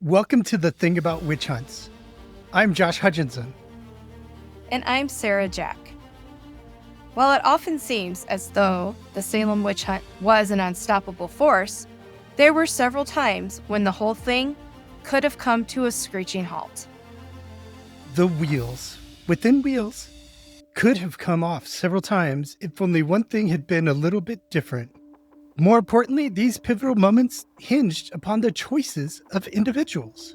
Welcome to the Thing About Witch Hunts. I'm Josh Hutchinson. And I'm Sarah Jack. While it often seems as though the Salem witch hunt was an unstoppable force, there were several times when the whole thing could have come to a screeching halt. The wheels within wheels could have come off several times if only one thing had been a little bit different. More importantly, these pivotal moments hinged upon the choices of individuals.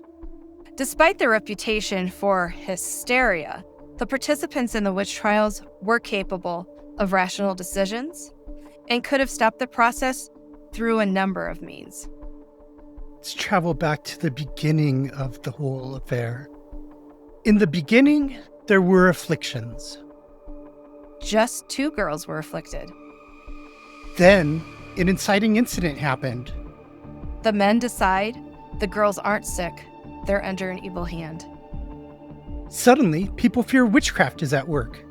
Despite their reputation for hysteria, the participants in the witch trials were capable of rational decisions and could have stopped the process through a number of means. Let's travel back to the beginning of the whole affair. In the beginning, there were afflictions. Just 2 girls were afflicted. Then, an inciting incident happened. The men decide the girls aren't sick, they're under an evil hand. Suddenly, people fear witchcraft is at work.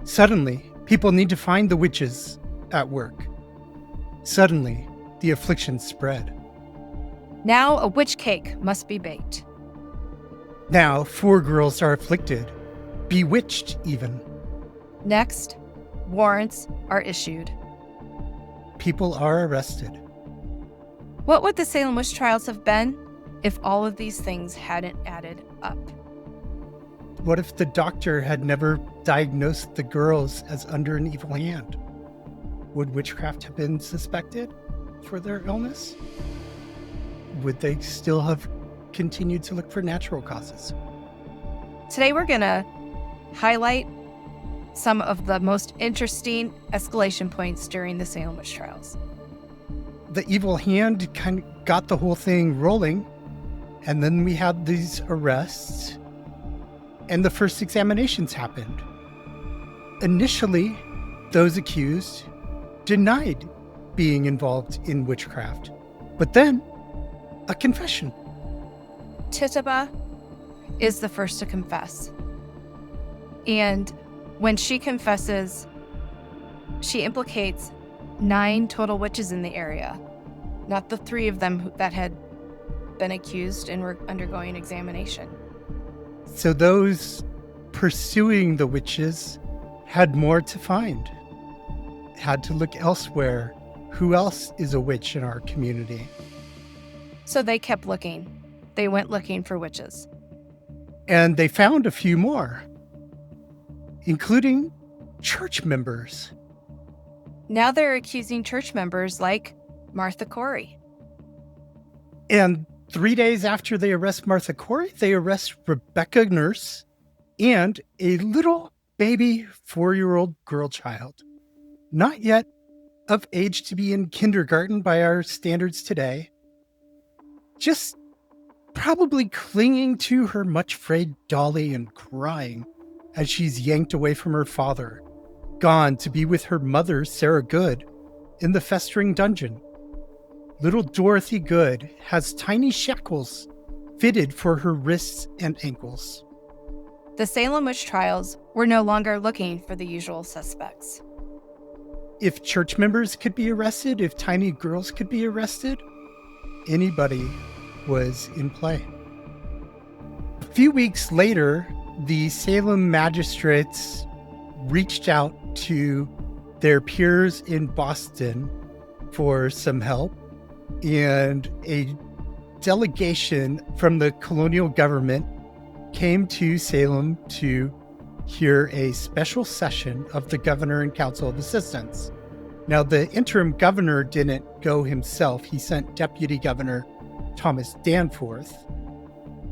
Suddenly, people need to find the witches at work. Suddenly, the affliction spread. Now a witch cake must be baked. Now, 4 girls are afflicted, bewitched even. Next, warrants are issued. People are arrested. What would the Salem witch trials have been if all of these things hadn't added up? What if the doctor had never diagnosed the girls as under an evil hand? Would witchcraft have been suspected for their illness? Would they still have continued to look for natural causes? Today we're going to highlight some of the most interesting escalation points during the Salem witch trials. The evil hand kind of got the whole thing rolling, and then we had these arrests, and the first examinations happened. Initially, those accused denied being involved in witchcraft, but then a confession. Tituba is the first to confess. And when she confesses, she implicates 9 total witches in the area, not the 3 of them that had been accused and were undergoing examination. So those pursuing the witches had more to find, had to look elsewhere. Who else is a witch in our community? So they kept looking. They went looking for witches. And they found a few more, including church members. Now they're accusing church members like Martha Corey. And 3 days after they arrest Martha Corey, they arrest Rebecca Nurse and a little baby 4-year-old girl child, not yet of age to be in kindergarten by our standards today, just probably clinging to her much frayed dolly and crying as she's yanked away from her father, gone to be with her mother, Sarah Good, in the festering dungeon. Little Dorothy Good has tiny shackles fitted for her wrists and ankles. The Salem witch trials were no longer looking for the usual suspects. If church members could be arrested, if tiny girls could be arrested, anybody was in play. A few weeks later, the Salem magistrates reached out to their peers in Boston for some help, and a delegation from the colonial government came to Salem to hear a special session of the Governor and Council of Assistants. Now, the interim governor didn't go himself. He sent Deputy Governor Thomas Danforth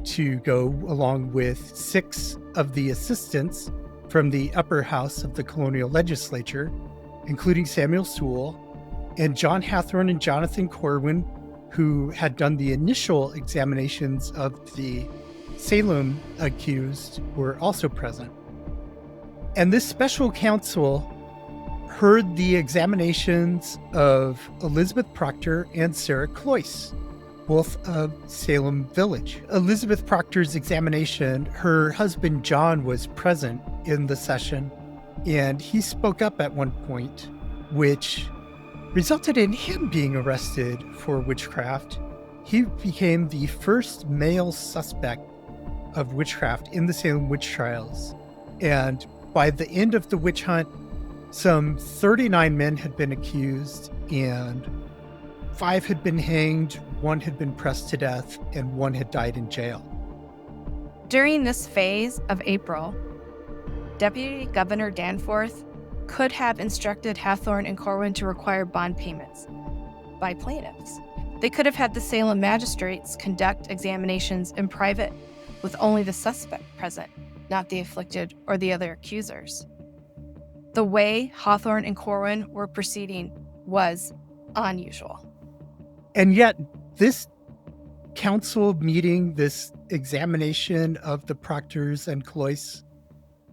to go along with 6 of the assistants from the upper house of the colonial legislature, including Samuel Sewell, and John Hathorne and Jonathan Corwin, who had done the initial examinations of the Salem accused, were also present. And this special council heard the examinations of Elizabeth Proctor and Sarah Cloyce, both of Salem Village. Elizabeth Proctor's examination, her husband John was present in the session, and he spoke up at one point, which resulted in him being arrested for witchcraft. he became the first male suspect of witchcraft in the Salem witch trials. And by the end of the witch hunt, some 39 men had been accused, and 5 had been hanged, 1 had been pressed to death, and 1 had died in jail. During this phase of April, Deputy Governor Danforth could have instructed Hathorne and Corwin to require bond payments by plaintiffs. They could have had the Salem magistrates conduct examinations in private with only the suspect present, not the afflicted or the other accusers. The way Hathorne and Corwin were proceeding was unusual. And yet, this council meeting, this examination of the proctors and Cloyce,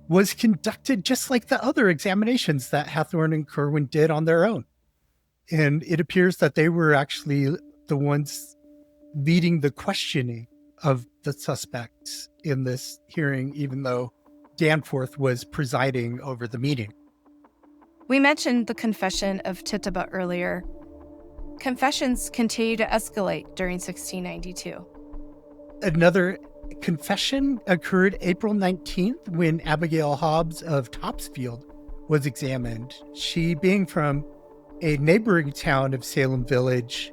was conducted just like the other examinations that Hathorne and Corwin did on their own. And it appears that they were actually the ones leading the questioning of the suspects in this hearing, even though Danforth was presiding over the meeting. We mentioned the confession of Tituba earlier. Confessions continue to escalate during 1692. Another confession occurred April 19th when Abigail Hobbs of Topsfield was examined. She, being from a neighboring town of Salem Village,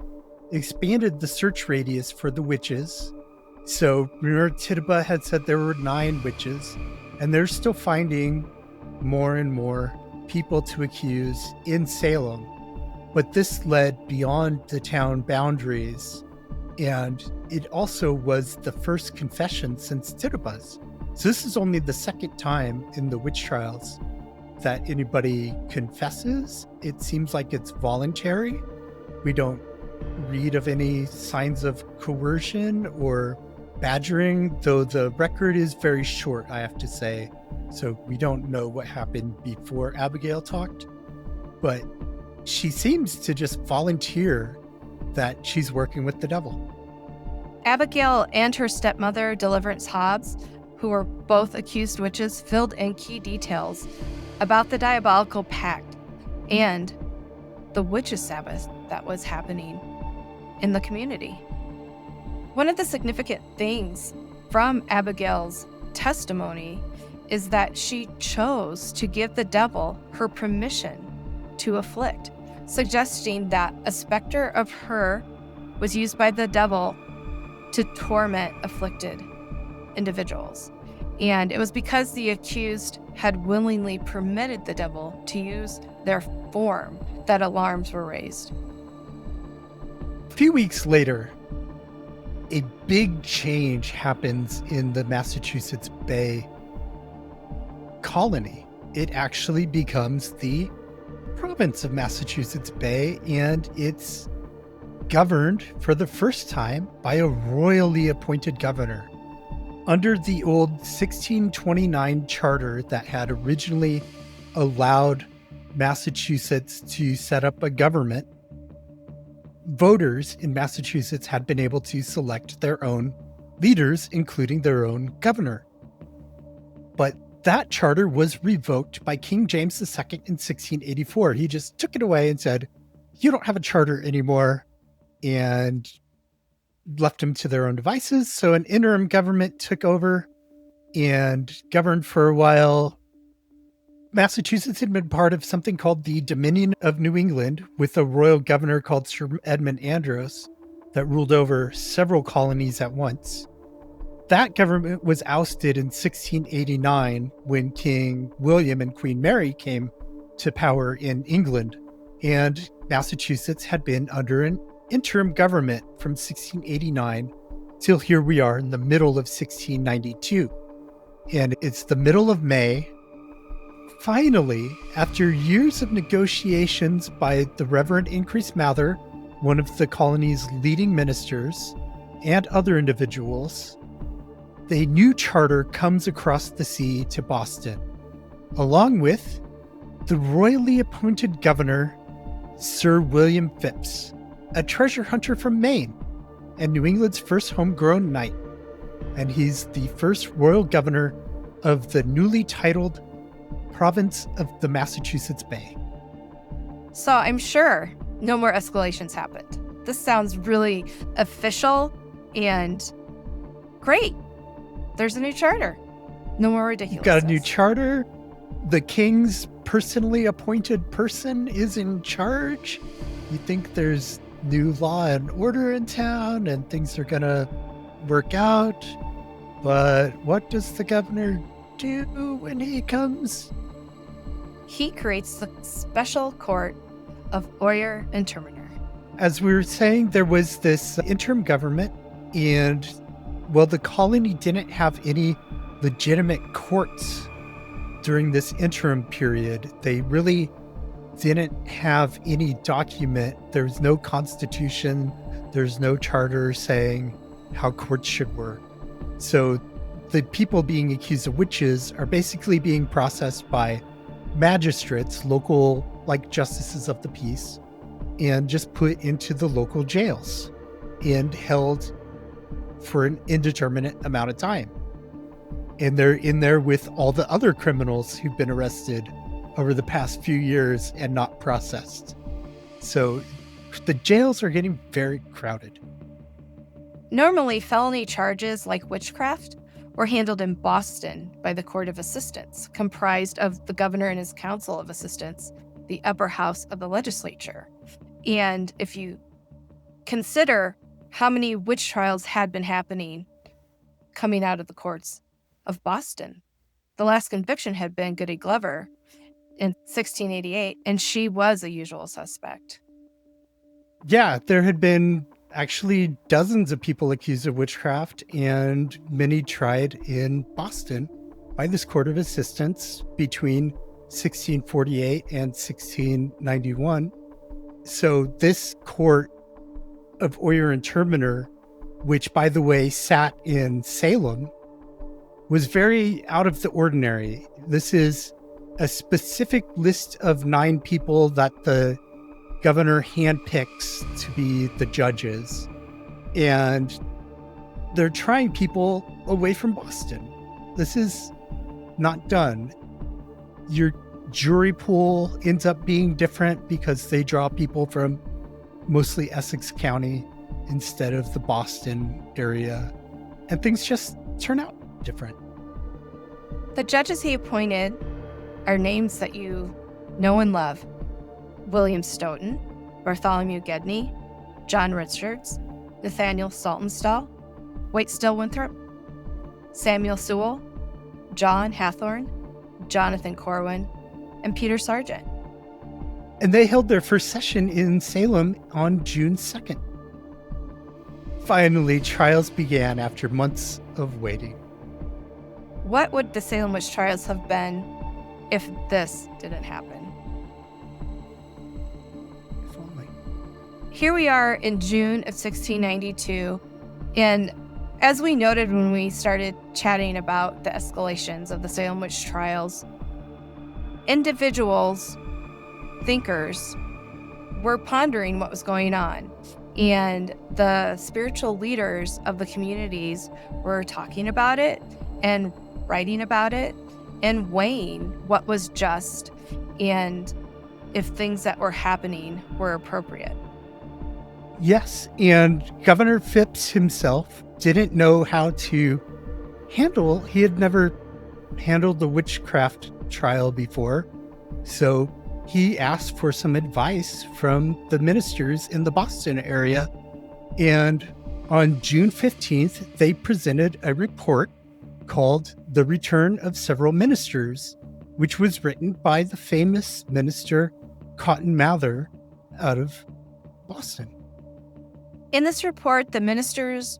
expanded the search radius for the witches. So remember, Tituba had said there were 9 witches, and they're still finding more and more people to accuse in Salem. But this led beyond the town boundaries, and it also was the first confession since Tituba's. So this is only the second time in the witch trials that anybody confesses. It seems like it's voluntary. We don't read of any signs of coercion or badgering, though the record is very short, I have to say. So we don't know what happened before Abigail talked, but she seems to just volunteer that she's working with the devil. Abigail and her stepmother, Deliverance Hobbs, who were both accused witches, filled in key details about the diabolical pact and the witches' Sabbath that was happening in the community. One of the significant things from Abigail's testimony is that she chose to give the devil her permission to afflict, suggesting that a specter of her was used by the devil to torment afflicted individuals. And it was because the accused had willingly permitted the devil to use their form that alarms were raised. A few weeks later, a big change happens in the Massachusetts Bay colony. It actually becomes the province of Massachusetts Bay, and it's governed for the first time by a royally appointed governor. Under the old 1629 charter that had originally allowed Massachusetts to set up a government, voters in Massachusetts had been able to select their own leaders, including their own governor. But that charter was revoked by King James II in 1684. He just took it away and said, "You don't have a charter anymore," and left them to their own devices. So an interim government took over and governed for a while. Massachusetts had been part of something called the Dominion of New England, with a royal governor called Sir Edmund Andros that ruled over several colonies at once. That government was ousted in 1689 when King William and Queen Mary came to power in England, and Massachusetts had been under an interim government from 1689 till here we are in the middle of 1692. And it's the middle of May. Finally, after years of negotiations by the Reverend Increase Mather, one of the colony's leading ministers, and other individuals, the new charter comes across the sea to Boston, along with the royally appointed governor, Sir William Phips, a treasure hunter from Maine and New England's first homegrown knight. And he's the first royal governor of the newly titled province of the Massachusetts Bay. So I'm sure no more escalations happened. this sounds really official and great. There's a new charter. No more ridiculous. Got a new charter. The king's personally appointed person is in charge. You think there's new law and order in town and things are gonna work out. But what does the governor do when he comes? He creates the special court of Oyer and Terminer. As we were saying, there was this interim government, and well, the colony didn't have any legitimate courts during this interim period. They really didn't have any document. There's no constitution. There's no charter saying how courts should work. So the people being accused of witches are basically being processed by magistrates, local, like justices of the peace, and just put into the local jails and held for an indeterminate amount of time. And they're in there with all the other criminals who've been arrested over the past few years and not processed. So the jails are getting very crowded. Normally, felony charges like witchcraft were handled in Boston by the Court of Assistants, comprised of the governor and his council of assistants, the upper house of the legislature. And if you consider how many witch trials had been happening coming out of the courts of Boston, the last conviction had been Goody Glover in 1688, and she was a usual suspect. Yeah, there had been actually dozens of people accused of witchcraft, and many tried in Boston by this Court of Assistants between 1648 and 1691. So this court of Oyer and Terminer, which, by the way, sat in Salem, was very out of the ordinary. This is a specific list of 9 people that the governor handpicks to be the judges. And they're trying people away from Boston. This is not done. Your jury pool ends up being different because they draw people from mostly Essex County instead of the Boston area. And things just turn out different. The judges he appointed are names that you know and love: William Stoughton, Bartholomew Gedney, John Richards, Nathaniel Saltonstall, White Still Winthrop, Samuel Sewell, John Hathorne, Jonathan Corwin, and Peter Sargent. And they held their first session in Salem on June 2nd. Finally, trials began after months of waiting. What would the Salem witch trials have been if this didn't happen? If only. Here we are in June of 1692, and as we noted when we started chatting about the escalations of the Salem witch trials, individuals, thinkers, were pondering what was going on, and the spiritual leaders of the communities were talking about it and writing about it and weighing what was just and if things that were happening were appropriate. Yes, and Governor Phips himself didn't know how to handle. He had never handled the witchcraft trial before, so he asked for some advice from the ministers in the Boston area. And on June 15th, they presented a report called The Return of Several Ministers, which was written by the famous minister Cotton Mather out of Boston. In this report, the ministers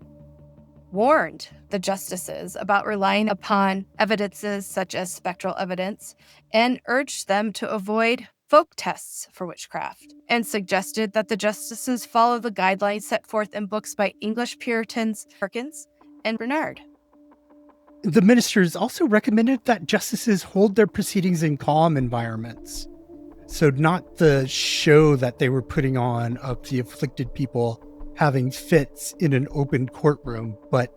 warned the justices about relying upon evidences such as spectral evidence and urged them to avoid folk tests for witchcraft, and suggested that the justices follow the guidelines set forth in books by English Puritans Perkins and Bernard. The ministers also recommended that justices hold their proceedings in calm environments. So not the show that they were putting on of the afflicted people having fits in an open courtroom, but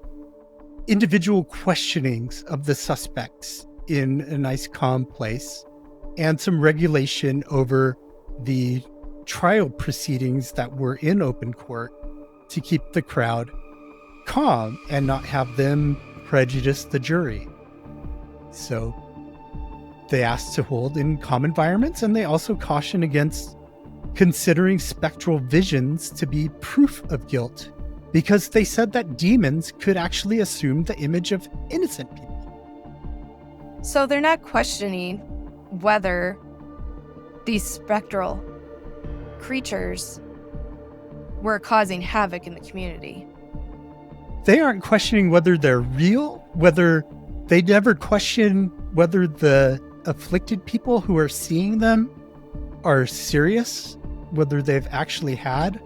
individual questionings of the suspects in a nice calm place, and some regulation over the trial proceedings that were in open court to keep the crowd calm and not have them prejudice the jury. So they asked to hold in calm environments, and they also caution against considering spectral visions to be proof of guilt, because they said that demons could actually assume the image of innocent people. So they're not questioning whether these spectral creatures were causing havoc in the community. They aren't questioning whether they're real, whether they never question whether the afflicted people who are seeing them are serious, whether they've actually had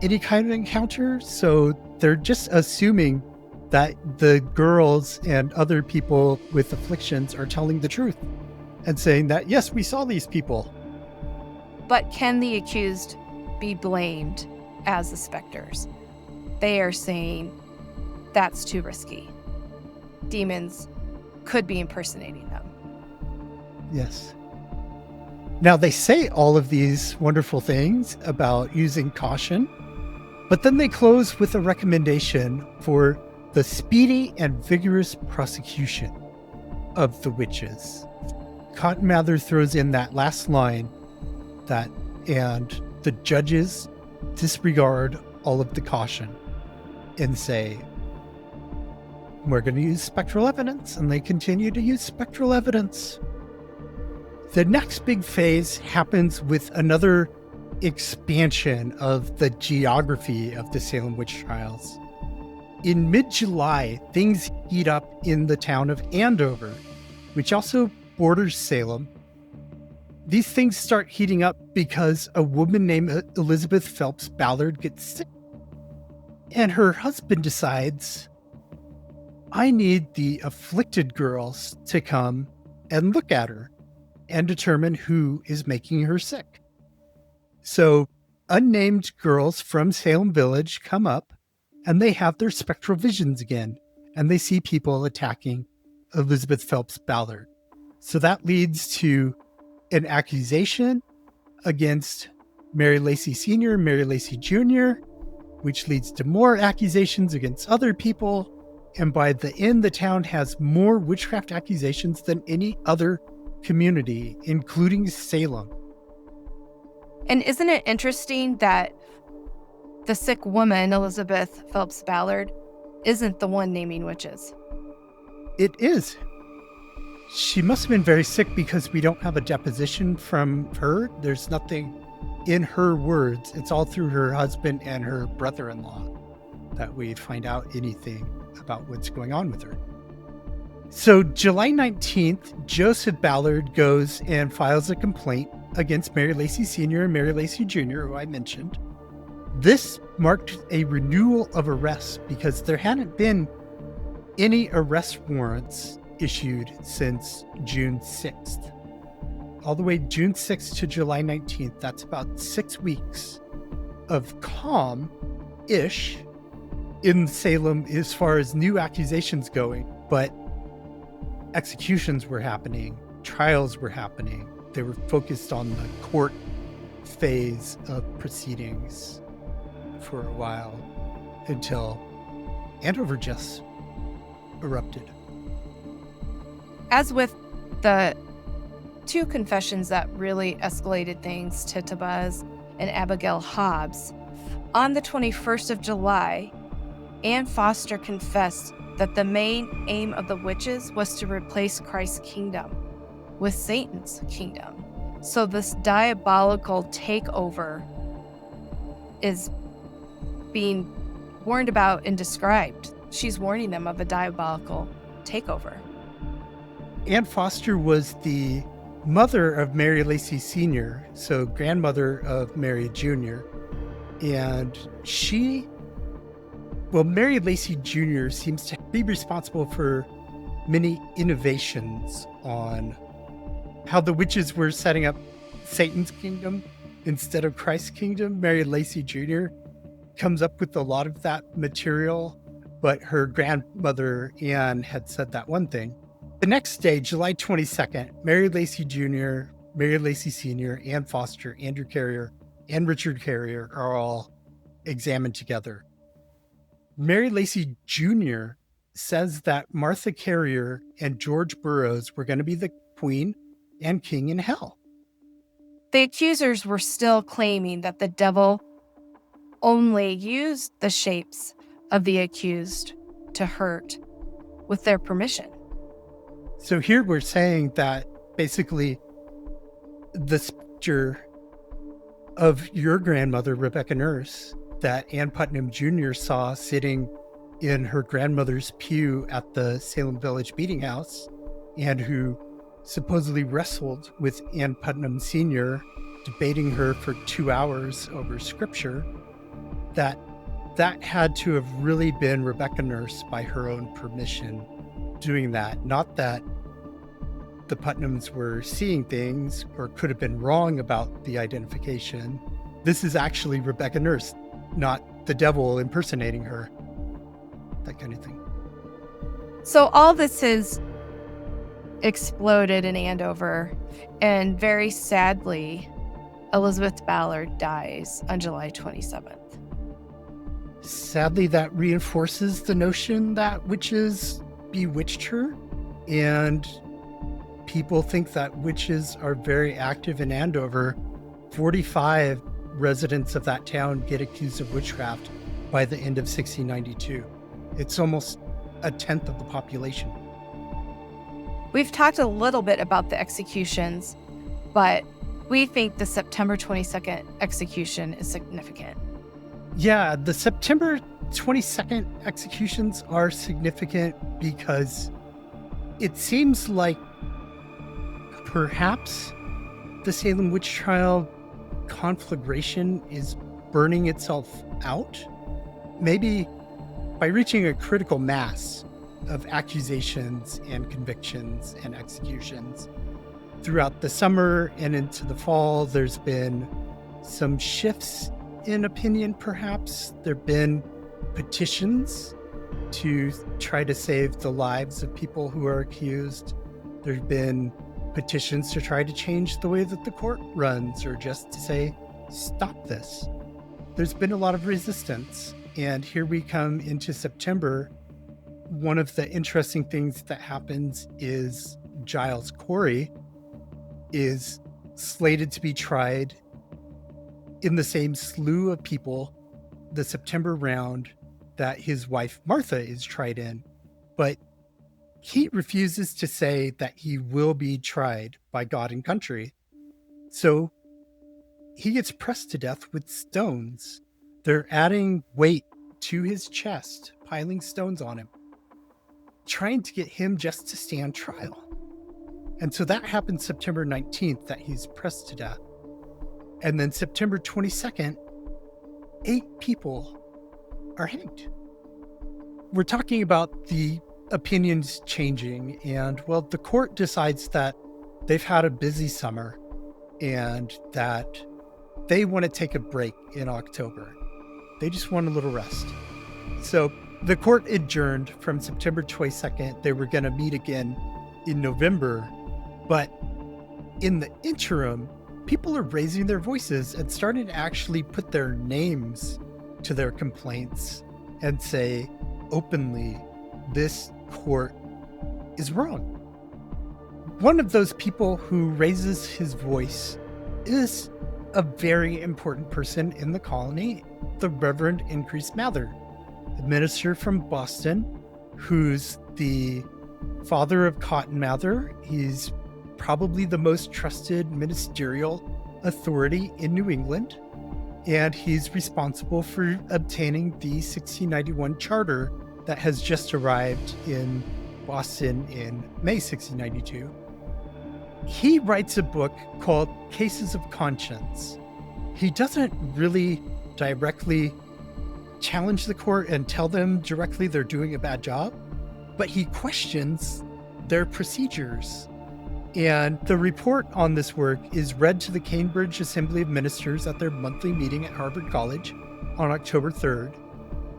any kind of encounter. So they're just assuming that the girls and other people with afflictions are telling the truth and saying that, yes, we saw these people. But can the accused be blamed as the specters? They are saying that's too risky. Demons could be impersonating them. Yes. Now, they say all of these wonderful things about using caution, but then they close with a recommendation for the speedy and vigorous prosecution of the witches. Cotton Mather throws in that last line that, and the judges disregard all of the caution and say, we're going to use spectral evidence, and they continue to use spectral evidence. The next big phase happens with another expansion of the geography of the Salem witch trials. In mid-July, things heat up in the town of Andover, which also borders Salem. These things start heating up because a woman named Elizabeth Phelps Ballard gets sick. And her husband decides, I need the afflicted girls to come and look at her and determine who is making her sick. So unnamed girls from Salem Village come up, and they have their spectral visions again, and they see people attacking Elizabeth Phelps Ballard. So that leads to an accusation against Mary Lacey Sr., Mary Lacey Jr., which leads to more accusations against other people. And by the end, the town has more witchcraft accusations than any other community, including Salem. And isn't it interesting that the sick woman, Elizabeth Phelps Ballard, isn't the one naming witches? It is. She must have been very sick because we don't have a deposition from her. There's nothing in her words. It's all through her husband and her brother-in-law that we find out anything about what's going on with her. So July 19th, Joseph Ballard goes and files a complaint against Mary Lacey Sr. and Mary Lacey Jr., who I mentioned. This marked a renewal of arrests because there hadn't been any arrest warrants issued since June 6th. All the way June 6th to July 19th, that's about 6 weeks of calm-ish in Salem as far as new accusations going, but executions were happening, trials were happening. They were focused on the court phase of proceedings for a while until Andover just erupted. As with the two confessions that really escalated things, Tituba's and Abigail Hobbs, on the 21st of July, Ann Foster confessed that the main aim of the witches was to replace Christ's kingdom with Satan's kingdom. So this diabolical takeover is being warned about and described. She's warning them of a diabolical takeover. Ann Foster was the mother of Mary Lacey Sr., so grandmother of Mary Jr., and Mary Lacey Jr. seems to be responsible for many innovations on how the witches were setting up Satan's kingdom instead of Christ's kingdom. Mary Lacey Jr. comes up with a lot of that material, but her grandmother, Anne, had said that one thing. The next day, July 22nd, Mary Lacey Jr., Mary Lacey Sr., Ann Foster, Andrew Carrier, and Richard Carrier are all examined together. Mary Lacy Jr. says that Martha Carrier and George Burroughs were going to be the queen and king in hell. The accusers were still claiming that the devil only used the shapes of the accused to hurt with their permission. So here we're saying that basically the specter of your grandmother, Rebecca Nurse, that Ann Putnam Jr. saw sitting in her grandmother's pew at the Salem Village Meeting House, and who supposedly wrestled with Ann Putnam Sr., debating her for 2 hours over scripture, that had to have really been Rebecca Nurse by her own permission doing that. Not that the Putnams were seeing things or could have been wrong about the identification. This is actually Rebecca Nurse, not the devil impersonating her. That kind of thing. So all this has exploded in Andover, and very sadly, Elizabeth Ballard dies on July 27th. Sadly, that reinforces the notion that witches bewitched her, and people think that witches are very active in Andover. 45 residents of that town get accused of witchcraft by the end of 1692. It's almost a tenth of the population. We've talked a little bit about the executions, but we think the September 22nd execution is significant. Yeah, the September 22nd executions are significant because it seems like perhaps the Salem witch trial conflagration is burning itself out. Maybe by reaching a critical mass of accusations and convictions and executions. Throughout the summer and into the fall, there's been some shifts in opinion, perhaps. There have been petitions to try to save the lives of people who are accused. There have been petitions to try to change the way that the court runs, or just to say, stop this. There's been a lot of resistance. And here we come into September. One of the interesting things that happens is Giles Corey is slated to be tried in the same slew of people, the September round, that his wife Martha is tried in. But he refuses to say that he will be tried by God and country. So he gets pressed to death with stones. They're adding weight to his chest, piling stones on him, trying to get him just to stand trial. And so that happens September 19th, that he's pressed to death. And then September 22nd, 8 people are hanged. We're talking about the opinions changing, and well, the court decides that they've had a busy summer and that they want to take a break in October. They just want a little rest. So the court adjourned from September 22nd. They were going to meet again in November, but in the interim, people are raising their voices and starting to actually put their names to their complaints and say openly, this court is wrong. One of those people who raises his voice is a very important person in the colony, the Reverend Increase Mather, a minister from Boston, who's the father of Cotton Mather. He's probably the most trusted ministerial authority in New England, and he's responsible for obtaining the 1691 charter that has just arrived in Boston in May 1692. He writes a book called Cases of Conscience. He doesn't really directly challenge the court and tell them directly they're doing a bad job, but he questions their procedures. And the report on this work is read to the Cambridge Assembly of Ministers at their monthly meeting at Harvard College on October 3rd.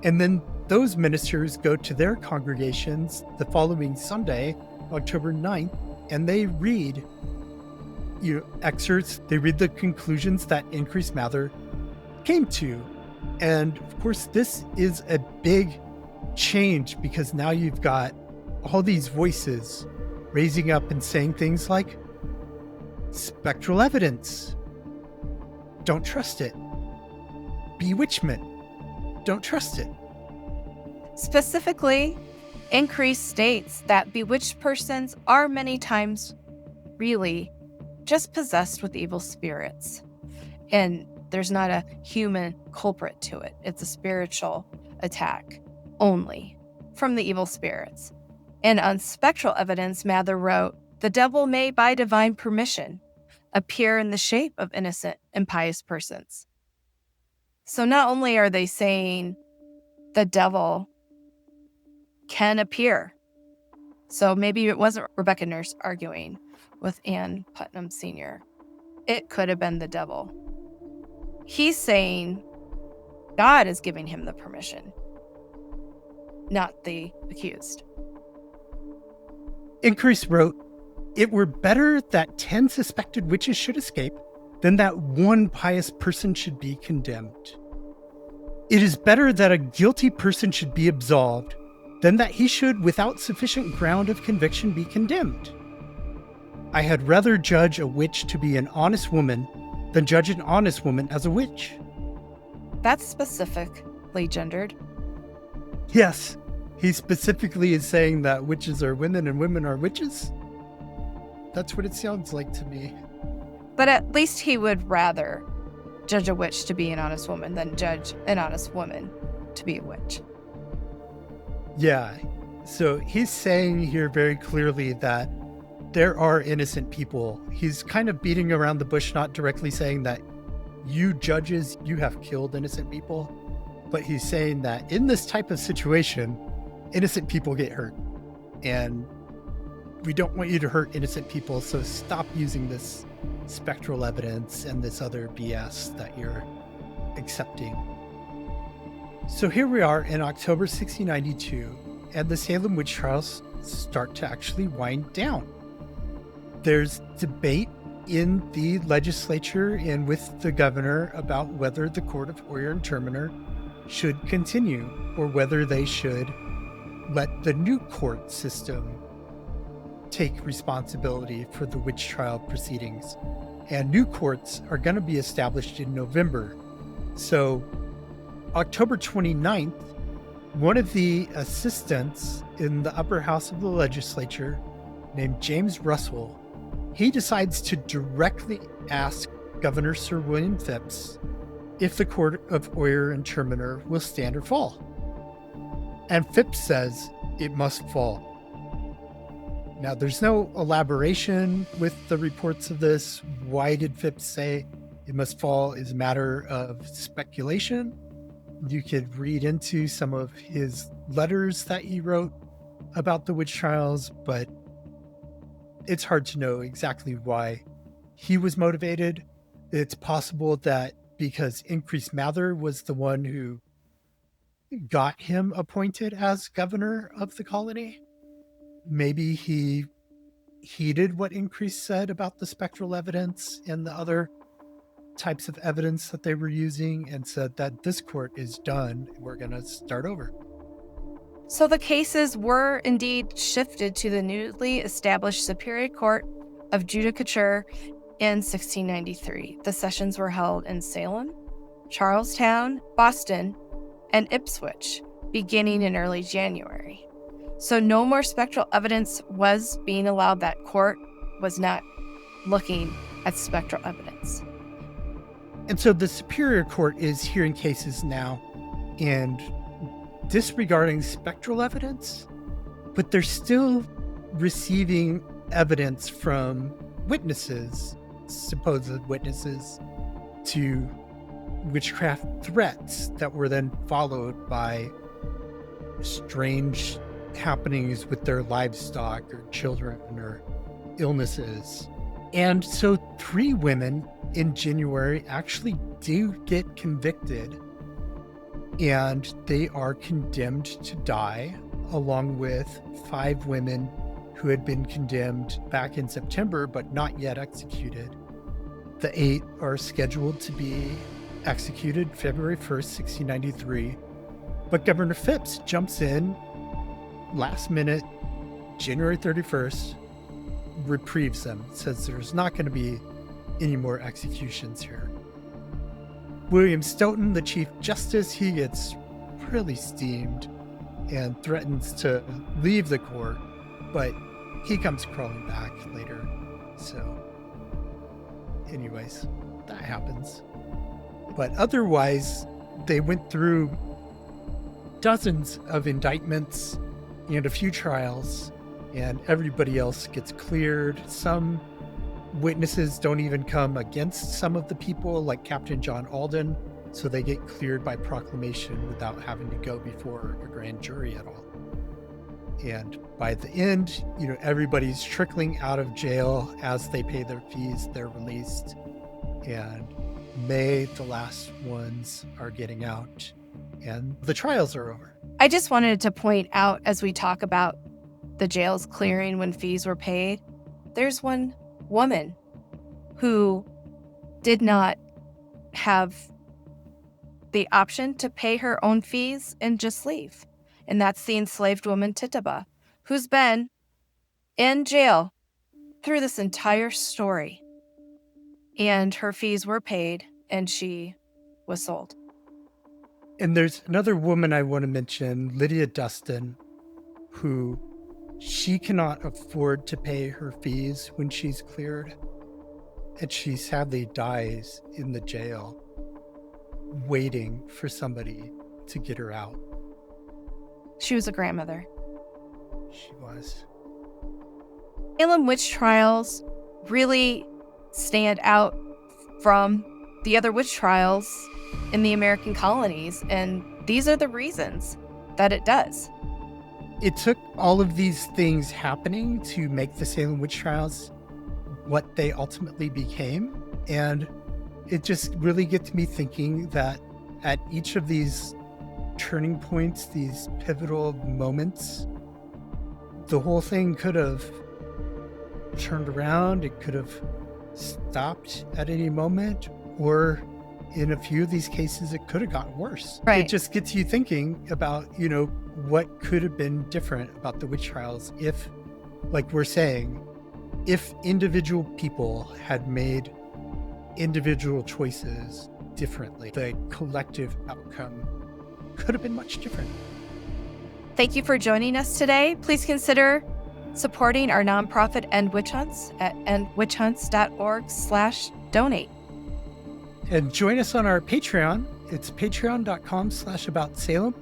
And then those ministers go to their congregations the following Sunday, October 9th, and they read excerpts, they read the conclusions that Increase Mather came to. And of course, this is a big change because now you've got all these voices raising up and saying things like, spectral evidence, don't trust it. Bewitchment, don't trust it. Specifically, Increase states that bewitched persons are many times really just possessed with evil spirits. And there's not a human culprit to it. It's a spiritual attack only from the evil spirits. And on spectral evidence, Mather wrote, the devil may, by divine permission, appear in the shape of innocent and pious persons. So not only are they saying the devil can appear. So maybe it wasn't Rebecca Nurse arguing with Ann Putnam Sr. It could have been the devil. He's saying God is giving him the permission, not the accused. Increase wrote, it were better that 10 suspected witches should escape than that one pious person should be condemned. It is better that a guilty person should be absolved than that he should, without sufficient ground of conviction, be condemned. I had rather judge a witch to be an honest woman than judge an honest woman as a witch. That's specifically gendered. Yes, he specifically is saying that witches are women and women are witches. That's what it sounds like to me. But at least he would rather judge a witch to be an honest woman than judge an honest woman to be a witch. Yeah, so he's saying here very clearly that there are innocent people. He's kind of beating around the bush, not directly saying that you judges, you have killed innocent people, but he's saying that in this type of situation, innocent people get hurt. And we don't want you to hurt innocent people, so stop using this spectral evidence and this other BS that you're accepting. So here we are in October 1692, and the Salem witch trials start to actually wind down. There's debate in the legislature and with the governor about whether the court of Oyer and Terminer should continue or whether they should let the new court system take responsibility for the witch trial proceedings. And new courts are going to be established in November. So October 29th, one of the assistants in the upper house of the legislature named James Russell, he decides to directly ask Governor Sir William Phips if the court of Oyer and Terminer will stand or fall. And Phips says it must fall. Now, there's no elaboration with the reports of this. Why did Phips say it must fall is a matter of speculation. You could read into some of his letters that he wrote about the witch trials, but it's hard to know exactly why he was motivated. It's possible that because Increase Mather was the one who got him appointed as governor of the colony, maybe he heeded what Increase said about the spectral evidence and the other types of evidence that they were using and said that this court is done. We're going to start over. So the cases were indeed shifted to the newly established Superior Court of Judicature in 1693. The sessions were held in Salem, Charlestown, Boston, and Ipswich, beginning in early January. So no more spectral evidence was being allowed. That court was not looking at spectral evidence. And so the Superior Court is hearing cases now and disregarding spectral evidence, but they're still receiving evidence from witnesses, supposed witnesses, to witchcraft threats that were then followed by strange happenings with their livestock or children or illnesses. And so 3 women in January actually do get convicted, and they are condemned to die, along with 5 women who had been condemned back in September but not yet executed. The 8 are scheduled to be executed February 1st, 1693. But Governor Phips jumps in last minute, January 31st, reprieves them, says there's not going to be any more executions here. William Stoughton, the Chief Justice, he gets really steamed and threatens to leave the court, but he comes crawling back later. So anyways, that happens. But otherwise, they went through dozens of indictments and a few trials, and everybody else gets cleared. Some witnesses don't even come against some of the people, like Captain John Alden, so they get cleared by proclamation without having to go before a grand jury at all. And by the end, everybody's trickling out of jail. As they pay their fees, they're released. And May, the last ones, are getting out, and the trials are over. I just wanted to point out, as we talk about the jails clearing when fees were paid, there's one woman who did not have the option to pay her own fees and just leave. And that's the enslaved woman Tituba, who's been in jail through this entire story. And her fees were paid, and she was sold. And there's another woman I want to mention, Lydia Dustin, who she cannot afford to pay her fees when she's cleared. And she sadly dies in the jail, waiting for somebody to get her out. She was a grandmother. She was. Salem witch trials really stand out from the other witch trials in the American colonies, and these are the reasons that it does. It took all of these things happening to make the Salem witch trials what they ultimately became, and it just really gets me thinking that at each of these turning points, these pivotal moments, the whole thing could have turned around. It could have stopped at any moment, or in a few of these cases, it could have gotten worse. Right. It just gets you thinking about, what could have been different about the witch trials if, like we're saying, if individual people had made individual choices differently, the collective outcome could have been much different. Thank you for joining us today. Please consider supporting our nonprofit End Witch Hunts at endwitchhunts.org/donate. And join us on our Patreon. It's patreon.com/aboutsalem.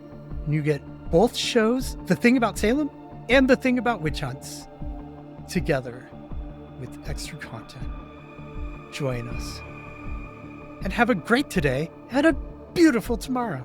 And you get both shows, The Thing About Salem and The Thing About Witch Hunts, together with extra content. Join us. And have a great today and a beautiful tomorrow.